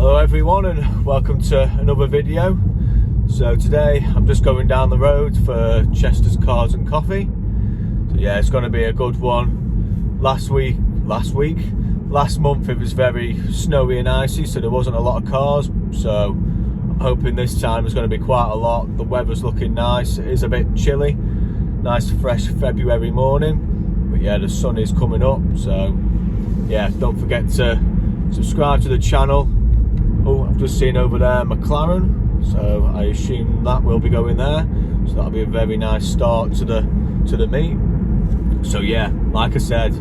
Hello everyone and welcome to another video. So today I'm just going down the road for Chester's Cars and Coffee. So yeah, it's going to be a good one. Last month it was very snowy and icy, so there wasn't a lot of cars. So I'm hoping this time there's going to be quite a lot. The weather's looking nice. It is a bit chilly. Nice fresh February morning. But yeah, the sun is coming up. So yeah, don't forget to subscribe to the channel. Oh, I've just seen over there McLaren, so I assume that will be going there. So that'll be a very nice start to the meet. So yeah, like I said,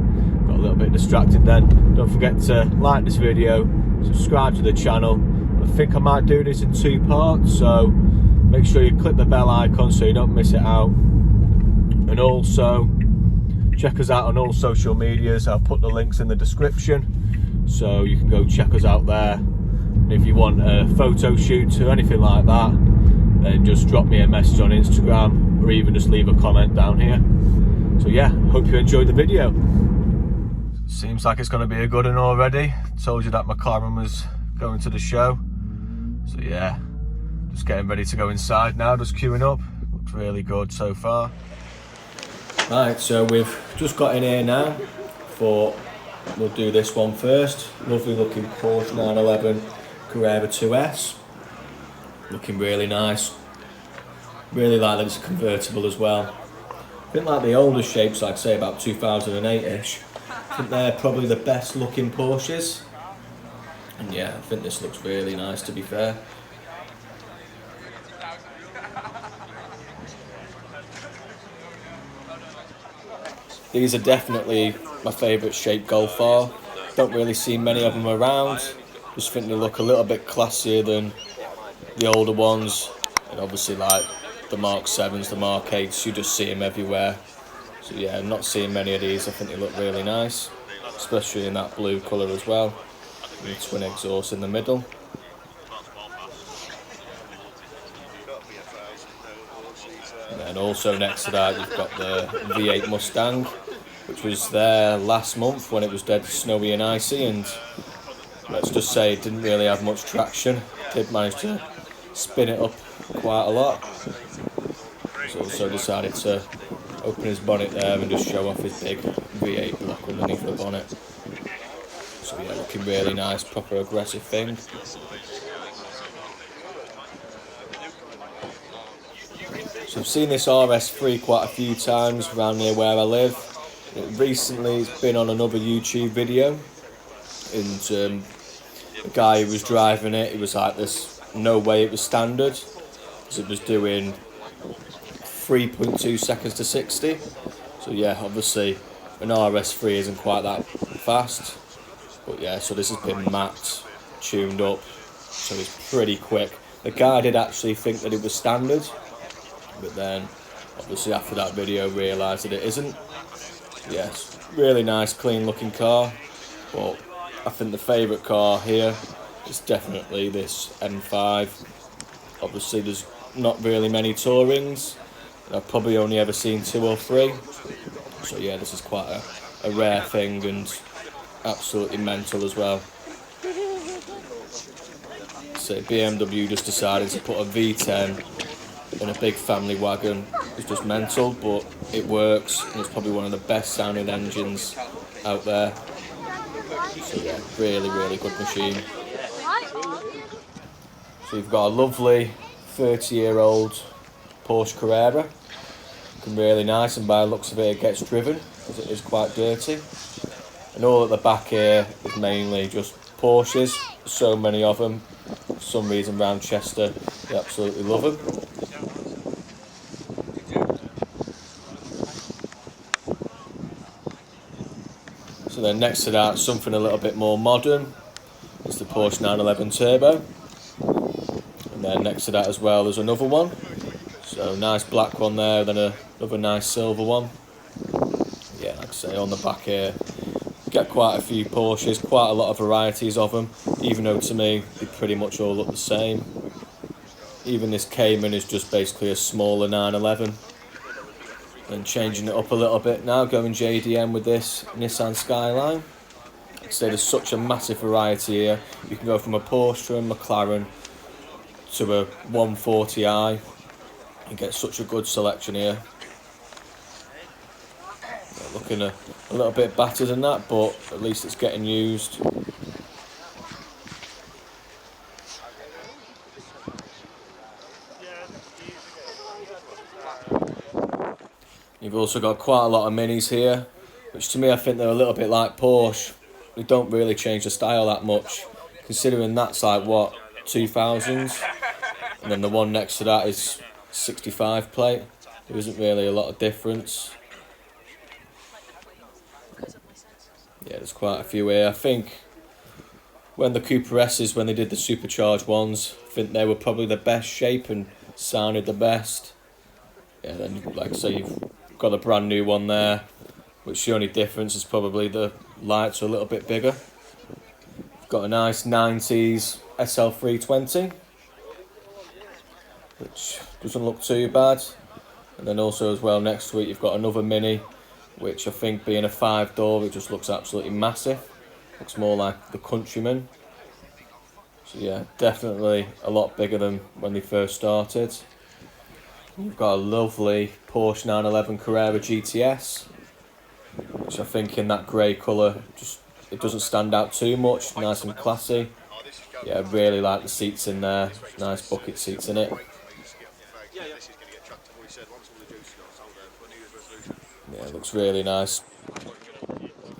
got a little bit distracted then. Don't forget to like this video, subscribe to the channel. I think I might do this in 2 parts, so make sure you click the bell icon so you don't miss it out. And also check us out on all social medias. I'll put the links in the description, so you can go check us out there. And if you want a photo shoot or anything like that, then just drop me a message on Instagram or even just leave a comment down here. So yeah, hope you enjoyed the video. Seems like it's going to be a good one already. Told you that McLaren was going to the show. So yeah, just getting ready to go inside now, just queuing up. Looks really good so far. Right, so we've just got in here now. Thought we'll do this one first. Lovely looking Porsche 911 Carrera 2S. Looking really nice. Really like that it's a convertible as well. I think like the older shapes, like say about 2008-ish, I think they're probably the best looking Porsches. And yeah, I think this looks really nice, to be fair. These are definitely my favourite shape Golf R. Don't really see many of them around. Just think they look a little bit classier than the older ones. And obviously like the Mark 7s, the Mark 8s, you just see them everywhere. So yeah, I'm not seeing many of these. I think they look really nice, especially in that blue colour as well. And the twin exhaust in the middle. And then also next to that you've got the V8 Mustang, which was there last month when it was dead snowy and icy, and let's just say it didn't really have much traction. Did manage to spin it up quite a lot. He's also decided to open his bonnet there and just show off his big V8 block underneath the bonnet. So yeah, looking really nice, proper aggressive thing. So I've seen this RS3 quite a few times around near where I live. Recently it's been on another YouTube video, and the guy who was driving it, it was like this, no way it was standard, because it was doing 3.2 seconds to 60. So yeah, obviously an RS3 isn't quite that fast, but yeah, so this has been mapped, tuned up, so it's pretty quick. The guy did actually think that it was standard, but then obviously after that video realised that it isn't. Yes, really nice clean looking car, but I think the favourite car here is definitely this M5. Obviously there's not really many Tourings, I've probably only ever seen 2 or 3, so yeah, this is quite a rare thing and absolutely mental as well. So BMW just decided to put a V10 in a big family wagon. It's just mental, but it works, and it's probably one of the best sounding engines out there. So yeah, really good machine. So you've got a lovely 30-year-old Porsche Carrera. Looking really nice, and by the looks of it, it gets driven, because it is quite dirty. And all at the back here is mainly just Porsches. So many of them. For some reason around Chester, they absolutely love them. So then next to that, something a little bit more modern. It's the Porsche 911 Turbo. And then next to that as well, there's another one. So nice black one there, then another nice silver one. Yeah, like I say, on the back here, get quite a few Porsches, quite a lot of varieties of them, even though to me, they pretty much all look the same. Even this Cayman is just basically a smaller 911. And changing it up a little bit now, going JDM with this Nissan Skyline. say, there's such a massive variety here. You can go from a Porsche to a McLaren to a 140i and get such a good selection here. Looking a little bit battered than that, but at least it's getting used. You've also got quite a lot of minis here, which to me I think they're a little bit like Porsche. They don't really change the style that much, considering that's like what, 2000s, and then the one next to that is 65 plate. There isn't really a lot of difference. Yeah, there's quite a few here. I think when the Cooper S's, when they did the supercharged ones, I think they were probably the best shape and sounded the best. Yeah, then like I say, you've got a brand new one there, which the only difference is probably the lights are a little bit bigger. You've got a nice 90s SL320, which doesn't look too bad. And then also as well next to it you've got another Mini, which I think being a 5-door, it just looks absolutely massive. Looks more like the Countryman. So yeah, definitely a lot bigger than when they first started. You've got a lovely Porsche 911 Carrera GTS, which I think in that grey colour, just it doesn't stand out too much, nice and classy. Yeah, I really like the seats in there, nice bucket seats in it. Yeah, it looks really nice.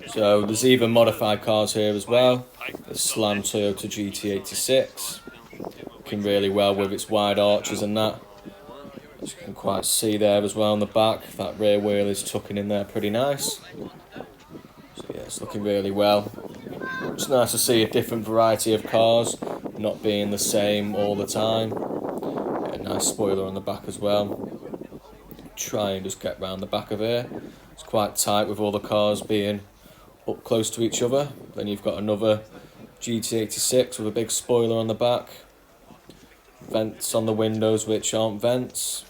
So there's even modified cars here as well. The Slam Toyota GT86, looking really well with its wide arches and that. As you can quite see there as well on the back, that rear wheel is tucking in there pretty nice. So yeah, it's looking really well. It's nice to see a different variety of cars, not being the same all the time. Yeah, nice spoiler on the back as well. Try and just get round the back of here. It's quite tight with all the cars being up close to each other. Then you've got another GT86 with a big spoiler on the back. Vents on the windows which aren't vents.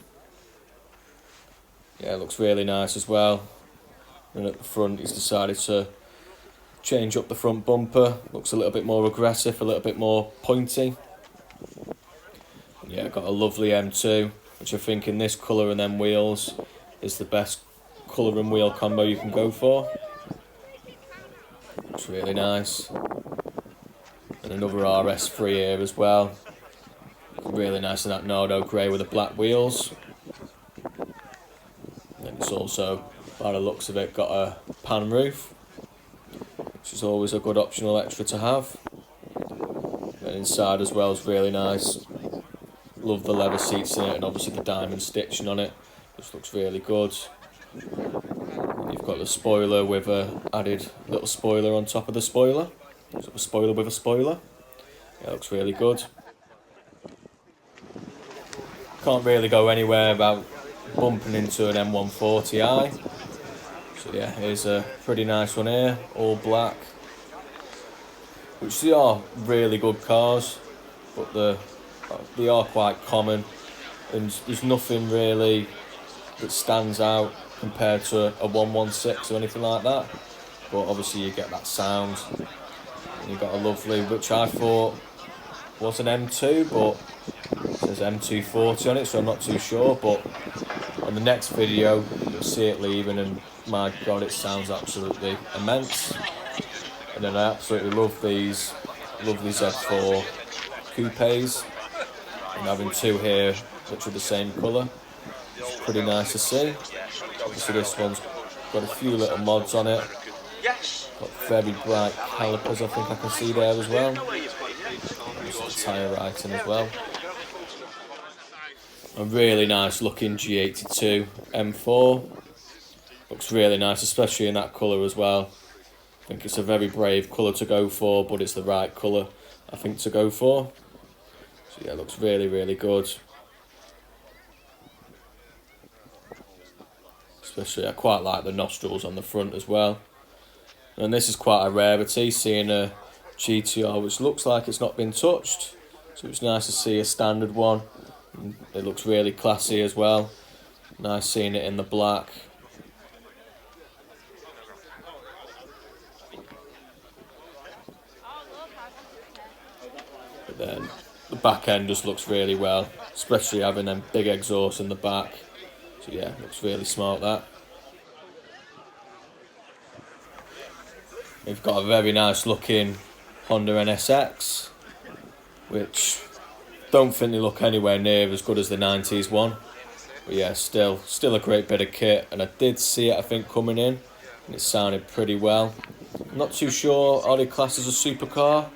Yeah, it looks really nice as well. And at the front he's decided to change up the front bumper. Looks a little bit more aggressive, a little bit more pointy. Yeah, got a lovely M2, which I think in this colour and them wheels is the best colour and wheel combo you can go for. Looks really nice. And another RS3 here as well. Really nice in that Nardo grey with the black wheels. And it's also, by the looks of it, got a pan roof, which is always a good optional extra to have. And inside as well is really nice. Love the leather seats in it, and obviously the diamond stitching on it. Just looks really good. And you've got the spoiler with a added little spoiler on top of the spoiler. So a spoiler with a spoiler. Yeah, looks really good. Can't really go anywhere without bumping into an M140i. So yeah, here's a pretty nice one here, all black. Which they are really good cars, but they are quite common, and there's nothing really that stands out compared to a 116 or anything like that. But obviously you get that sound, and you've got a lovely, which I thought was an M2, but it says M240 on it, so I'm not too sure. But on the next video you'll see it leaving, and my god, it sounds absolutely immense. And then I absolutely love these Z4 coupes, and having two here which are the same colour, it's pretty nice to see. Obviously this one's got a few little mods on it, got very bright calipers, I think I can see there as well. Just the tyre writing as well. A really nice looking G82 M4, looks really nice, especially in that colour as well. I think it's a very brave colour to go for, but it's the right colour I think to go for. So yeah, it looks really, really good. Especially I quite like the nostrils on the front as well. And this is quite a rarity, seeing a GTR which looks like it's not been touched. So it's nice to see a standard one. And it looks really classy as well. Nice seeing it in the black. But then the back end just looks really well, especially having them big exhausts in the back. So yeah, looks really smart that. We've got a very nice looking Honda NSX, which don't think they look anywhere near as good as the 90s one. But yeah, still a great bit of kit, and I did see it, I think, coming in, and it sounded pretty well. I'm not too sure, are they classed as a supercar?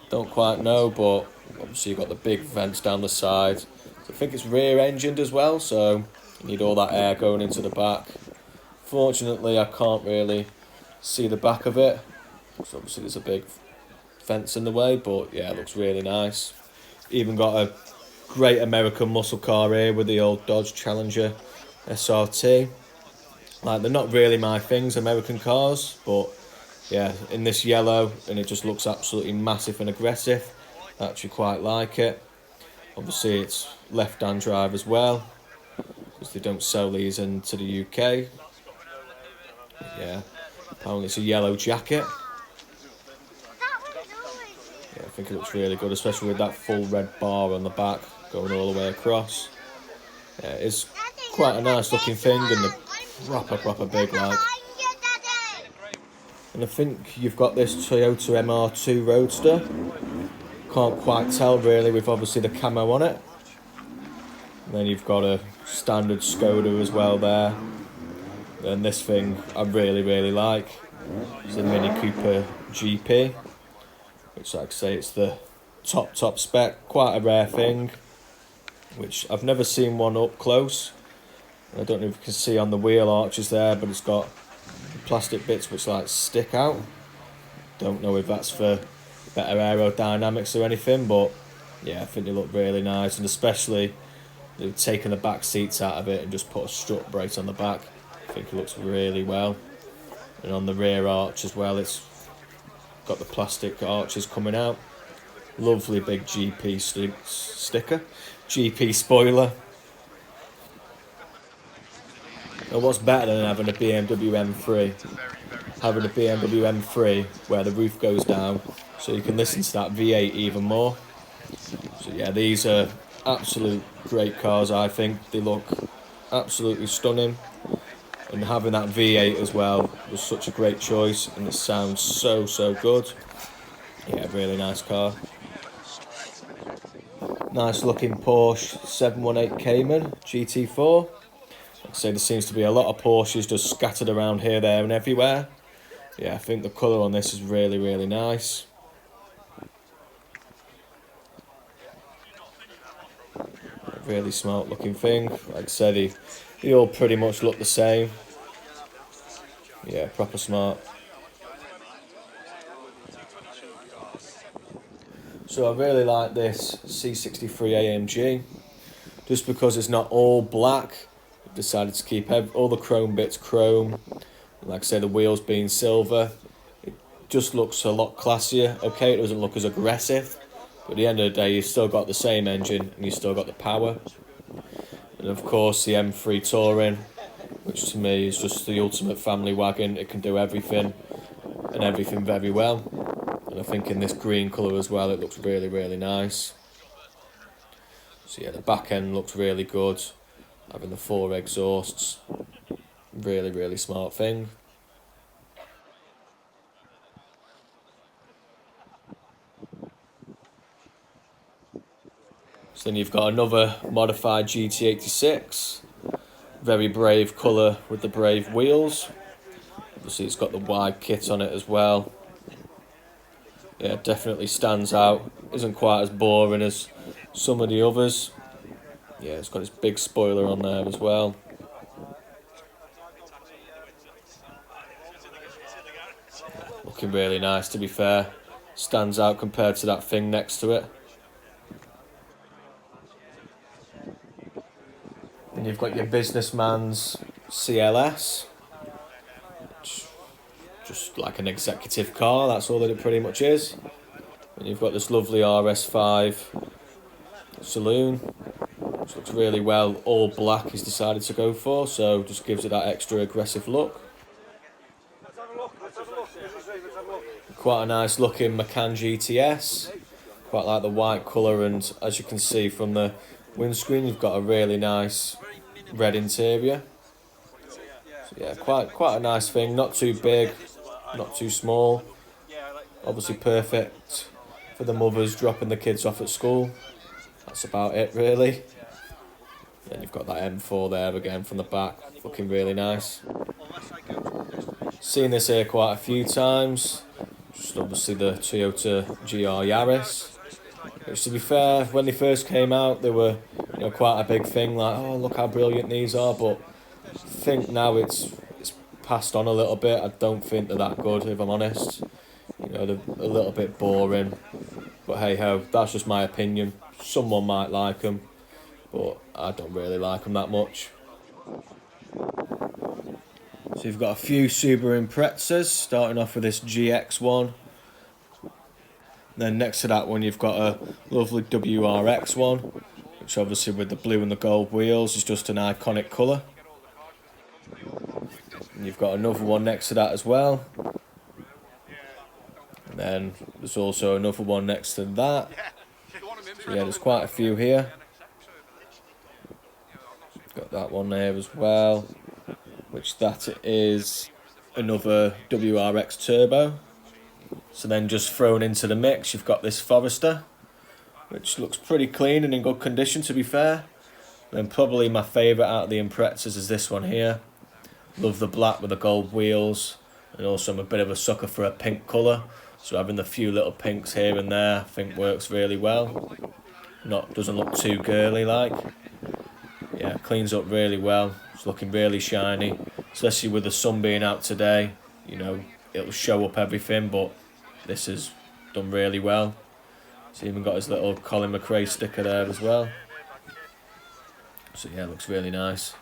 Don't quite know, but obviously you've got the big vents down the side. So I think it's rear engined as well, so you need all that air going into the back. Fortunately, I can't really see the back of it, so obviously there's a big fence in the way, but yeah, it looks really nice. Even got a great American muscle car here with the old Dodge Challenger SRT. Like, they're not really my things, American cars, but yeah, in this yellow, and it just looks absolutely massive and aggressive. I actually quite like it. Obviously it's left-hand drive as well, because they don't sell these into the UK. Yeah, apparently it's a yellow jacket. Yeah, I think it looks really good, especially with that full red bar on the back going all the way across. Yeah, it's quite a nice looking thing, and the proper big like. And I think you've got this Toyota MR2 Roadster. Can't quite tell really with obviously the camo on it. And then you've got a standard Skoda as well there. And this thing I really like. It's a Mini Cooper GP, which, like I say, it's the top spec. Quite a rare thing, which I've never seen one up close. I don't know if you can see on the wheel arches there, but it's got plastic bits which like stick out. Don't know if that's for better aerodynamics or anything, but yeah, I think they look really nice, and especially they've taken the back seats out of it and just put a strut brace on the back. I think it looks really well. And on the rear arch as well, it's got the plastic arches coming out. Lovely big GP sticker, GP spoiler. And what's better than having a BMW M3? Having a BMW M3 where the roof goes down, so you can listen to that V8 even more. So yeah, these are absolute great cars. I think they look absolutely stunning, and having that V8 as well was such a great choice, and it sounds so good. Yeah, really nice car. Nice looking Porsche 718 Cayman GT4. Like I say, there seems to be a lot of Porsches just scattered around here, there and everywhere. Yeah, I think the colour on this is really nice. Really smart looking thing. Like I said, they all pretty much look the same. Yeah, proper smart. So I really like this C63 AMG, just because it's not all black. I've decided to keep all the chrome bits chrome. Like I say, the wheels being silver. It just looks a lot classier. Okay, it doesn't look as aggressive, but at the end of the day, you've still got the same engine and you've still got the power. And of course, the M3 Touring, which to me is just the ultimate family wagon. It can do everything and everything very well. And I think in this green colour as well, it looks really nice. So yeah, the back end looks really good. Having the 4 exhausts, really smart thing. So then you've got another modified GT86. Very brave colour with the brave wheels. Obviously it's got the wide kit on it as well. Yeah, definitely stands out. Isn't quite as boring as some of the others. Yeah, it's got its big spoiler on there as well. Looking really nice, to be fair. Stands out compared to that thing next to it. And you've got your businessman's CLS. Just like an executive car, that's all that it pretty much is. And you've got this lovely RS5 saloon, which looks really well. All black he's decided to go for, so just gives it that extra aggressive look. Quite a nice looking Macan GTS. Quite like the white colour, and as you can see from the windscreen, you've got a really nice red interior. So yeah, quite a nice thing. Not too big, not too small. Obviously perfect for the mothers dropping the kids off at school. That's about it really. Then you've got that M4 there again from the back, looking really nice. Seen this here quite a few times. Just obviously the Toyota GR Yaris. Which, to be fair, when they first came out, they were, you know, quite a big thing. Like, oh, look how brilliant these are. But I think now it's passed on a little bit. I don't think they're that good, if I'm honest. You know, they're a little bit boring. But hey ho, that's just my opinion. Someone might like them, but I don't really like them that much. So you've got a few Subaru Imprezas, starting off with this GX one. Then next to that one you've got a lovely WRX one, which obviously with the blue and the gold wheels is just an iconic colour. And you've got another one next to that as well. And then there's also another one next to that. So yeah, there's quite a few here. Got that one there as well, which that is another WRX Turbo. So then just thrown into the mix, you've got this Forester, which looks pretty clean and in good condition, to be fair. Then probably my favourite out of the Imprezas is this one here. Love the black with the gold wheels, and also I'm a bit of a sucker for a pink colour. So having the few little pinks here and there I think works really well. Doesn't look too girly like. Yeah, cleans up really well. It's looking really shiny, especially with the sun being out today. You know, it'll show up everything, but this is done really well. It's even got his little Colin McRae sticker there as well. So yeah, it looks really nice.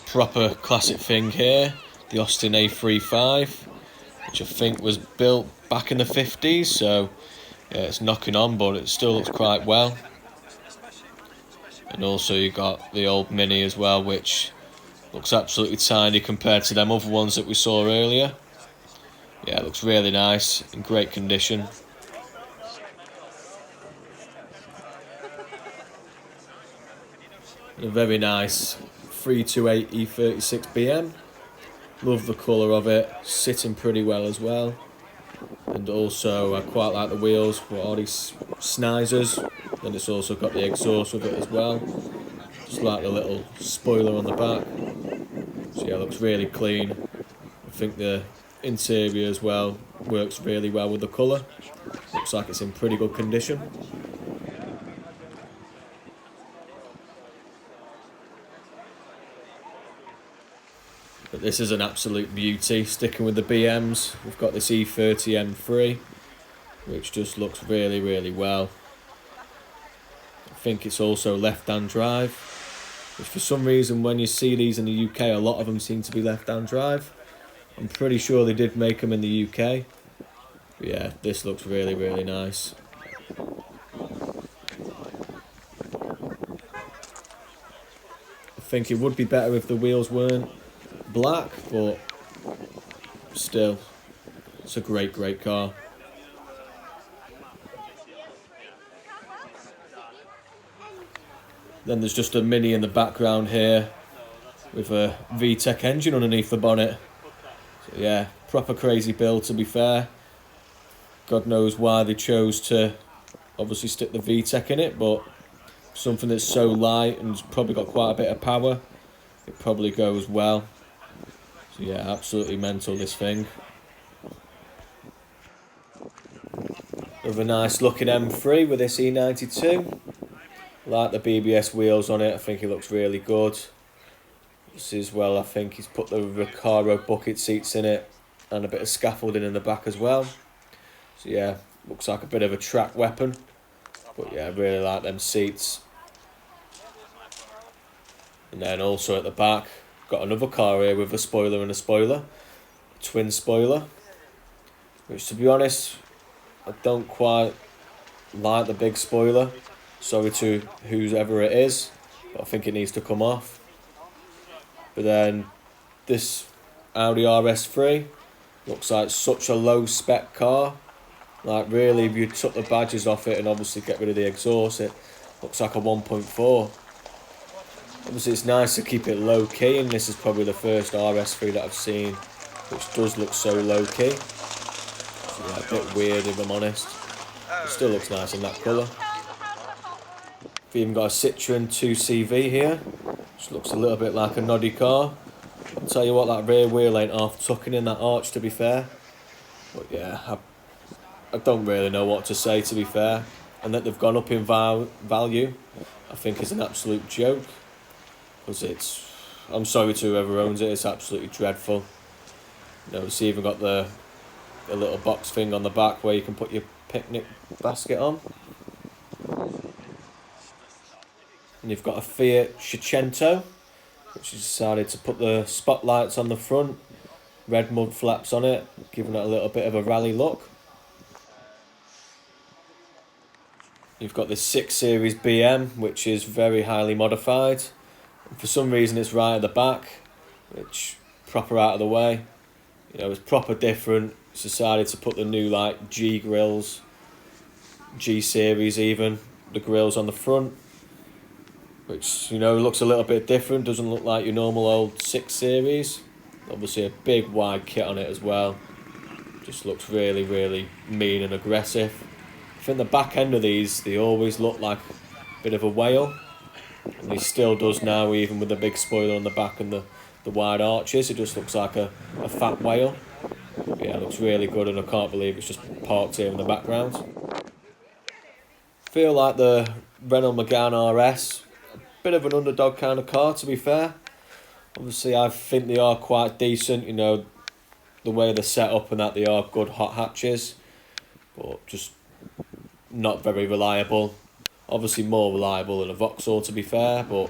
Proper classic thing here, the Austin A35, which I think was built back in the 50s, so yeah, it's knocking on, but it still looks quite well. And also you got the old Mini as well, which looks absolutely tiny compared to them other ones that we saw earlier. Yeah, it looks really nice, in great condition. And a very nice 328 E36 BM. Love the colour of it, sitting pretty well as well. And also I quite like the wheels with all these snizers. Then it's also got the exhaust with it as well. Just like the little spoiler on the back. So yeah, it looks really clean. I think the interior as well works really well with the colour. Looks like it's in pretty good condition. But this is an absolute beauty. Sticking with the BMs, we've got this E30 M3, which just looks really, really well. I think it's also left-hand drive, which for some reason when you see these in the UK, a lot of them seem to be left-hand drive. I'm pretty sure they did make them in the UK. But yeah, this looks really, really nice. I think it would be better if the wheels weren't black, but still, it's a great, great car. Then there's just a Mini in the background here with a VTEC engine underneath the bonnet. So yeah, proper crazy build, to be fair. God knows why they chose to obviously stick the VTEC in it, but something that's so light and probably got quite a bit of power, it probably goes well. So yeah, absolutely mental, this thing. With a nice looking M3 with this E92. Like the BBS wheels on it, I think it looks really good. This as well, I think he's put the Recaro bucket seats in it and a bit of scaffolding in the back as well. So yeah, looks like a bit of a track weapon. But yeah, I really like them seats. And then also at the back, got another car here with a spoiler and a spoiler. A twin spoiler. Which, to be honest, I don't quite like the big spoiler. Sorry to whoever it is, but I think it needs to come off. But then this Audi RS3. Looks like such a low spec car. Like really, if you took the badges off it and obviously get rid of the exhaust, it looks like a 1.4. Obviously it's nice to keep it low key, and this is probably the first RS3 that I've seen which does look so low key. So yeah, a bit weird if I'm honest. It still looks nice in that colour. We've even got a Citroen 2CV here, which looks a little bit like a noddy car. I'll tell you what, that rear wheel ain't half tucking in that arch, to be fair. But yeah, I don't really know what to say, to be fair. And that they've gone up in value, I think is an absolute joke. Because I'm sorry to whoever owns it, it's absolutely dreadful. You know, it's even got the little box thing on the back where you can put your picnic basket on. And you've got a Fiat Cinquecento, which has decided to put the spotlights on the front, red mud flaps on it, giving it a little bit of a rally look. You've got this 6 Series BM, which is very highly modified. And for some reason it's right at the back, which proper out of the way. You know, it's proper different. It's decided to put the new like G grills, G Series even, the grills on the front. Which, you know, looks a little bit different, doesn't look like your normal old 6 Series. Obviously a big wide kit on it as well. Just looks really, really mean and aggressive. I think the back end of these, they always look like a bit of a whale. And he still does now, even with the big spoiler on the back and the wide arches. It just looks like a fat whale. Yeah, it looks really good, and I can't believe it's just parked here in the background. Feel like the Renault Megane RS, bit of an underdog kind of car, to be fair. Obviously I think they are quite decent, you know, the way they're set up and that they are good hot hatches, but just not very reliable. Obviously more reliable than a Vauxhall, to be fair, but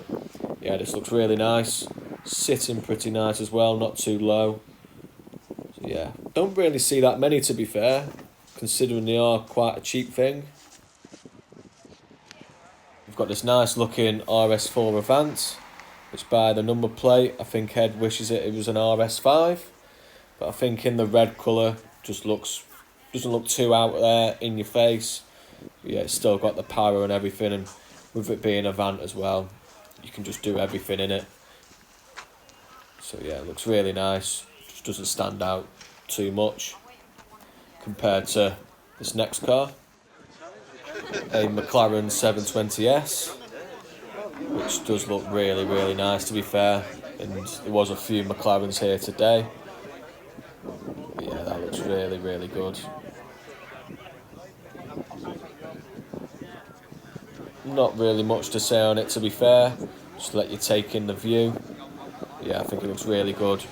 yeah, this looks really nice. Sitting pretty nice as well, not too low. So yeah, don't really see that many, to be fair, considering they are quite a cheap thing. We've got this nice looking RS4 Avant, which by the number plate, I think Ed wishes it was an RS5. But I think in the red colour, just doesn't look too out there in your face. But yeah, it's still got the power and everything, and with it being a Avant as well, you can just do everything in it. So yeah, it looks really nice. Just doesn't stand out too much compared to this next car. A McLaren 720S, which does look really, really nice, to be fair, and there was a few McLarens here today. But yeah, that looks really, really good. Not really much to say on it, to be fair, just to let you take in the view. But yeah, I think it looks really good.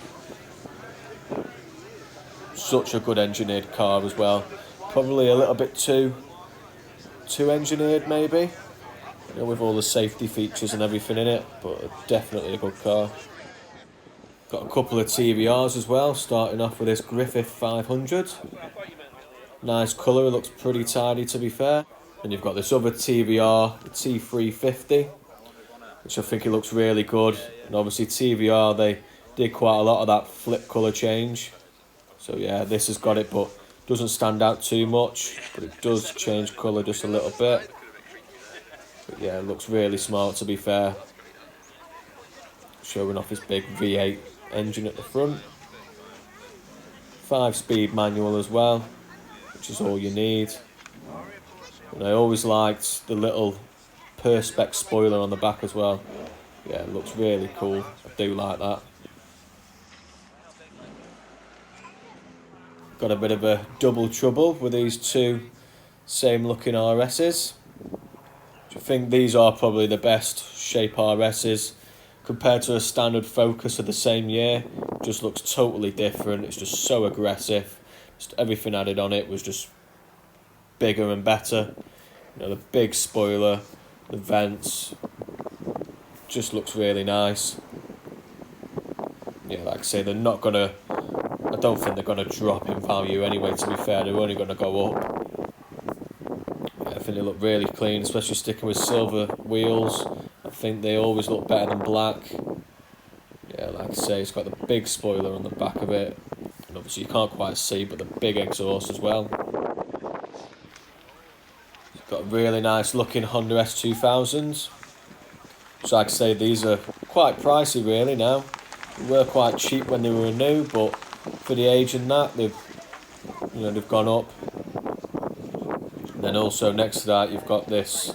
Such a good engineered car as well. Probably a little bit too engineered, maybe, you know, with all the safety features and everything in it, but definitely a good car. Got a couple of TVRs as well, starting off with this Griffith 500. Nice colour, it looks pretty tidy, to be fair. And you've got this other TVR, the T350, which I think it looks really good. And obviously TVR, they did quite a lot of that flip colour change. So yeah, this has got it, but doesn't stand out too much, but it does change colour just a little bit. But yeah, it looks really smart, to be fair. Showing off his big V8 engine at the front. 5-speed manual as well, which is all you need. And I always liked the little Perspex spoiler on the back as well. Yeah, it looks really cool. I do like that. Got a bit of a double trouble with these two same looking RSs. I think these are probably the best shape RSs compared to a standard Focus of the same year. Just looks totally different. It's just so aggressive. Just everything added on it was just bigger and better. You know, the big spoiler, the vents, just looks really nice. Yeah, like I say, they're not gonna, I don't think they're gonna drop in value anyway, to be fair. They're only gonna go up. Yeah, I think they look really clean, especially sticking with silver wheels. I think they always look better than black. Yeah, like like I say, it's got the big spoiler on the back of it, and obviously you can't quite see, but the big exhaust as well. It's got a really nice looking Honda S2000s. So like I say, these are quite pricey really now. They were quite cheap when they were new, but for the age and that, they've gone up. And then also next to that, you've got this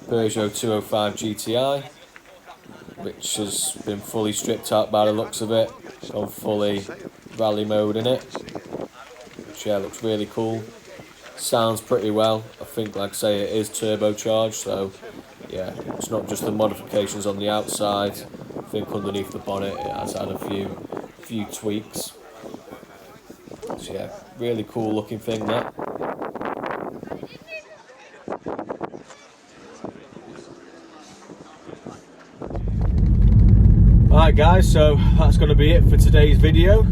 Peugeot 205 GTI, which has been fully stripped out by the looks of it. Gone fully rally mode in it, which yeah, looks really cool. Sounds pretty well. I think, like I say, it is turbocharged, so yeah, it's not just the modifications on the outside. I think underneath the bonnet it has had a few tweaks. So yeah, really cool looking thing that. Alright guys, so that's going to be it for today's video.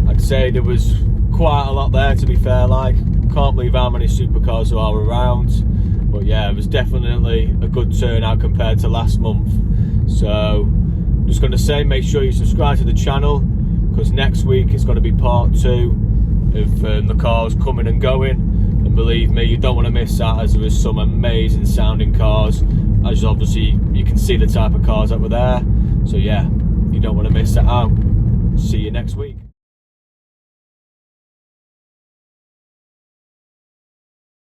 Like I say, there was quite a lot there, to be fair. Like, can't believe how many supercars there are around. But yeah, it was definitely a good turnout compared to last month. So I'm just going to say, make sure you subscribe to the channel, because next week it's going to be part 2 of the cars coming and going. And believe me, you don't want to miss that, as there is some amazing sounding cars. As obviously you can see the type of cars that were there. So yeah, you don't want to miss that out. See you next week.